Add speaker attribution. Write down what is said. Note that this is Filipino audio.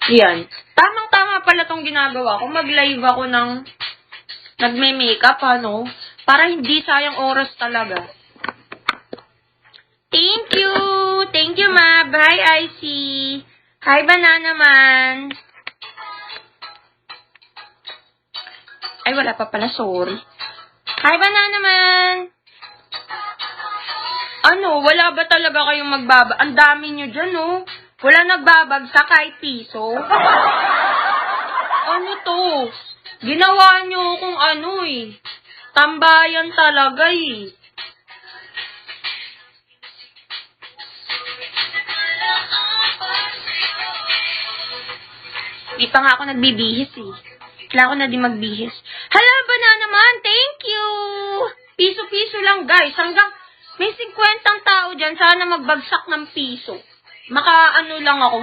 Speaker 1: Yan. Tamang-tama pala tong ginagawa ko. Mag-live ako ng nagme-makeup, ano? Para hindi sayang oras talaga. Thank you! Thank you, Mab. Hi, Icy. Hi, Banana Man. Ay, wala pa pala. Sorry. Hi, Banana Man. Ano, wala ba talaga kayong magbaba? Ang dami nyo dyan, oh. Wala nagbabagsak kahit piso. Ano to? Ginawa nyo kung ano, eh. Tambayan talaga, eh. Di pa nga ako nagbibihis, eh. Kailangan ko na din magbihis. Hala, Banana Man, thank you! Piso-piso lang, guys. Hanggang may 50 tao dyan, sana magbagsak ng piso. Maka ano lang ako,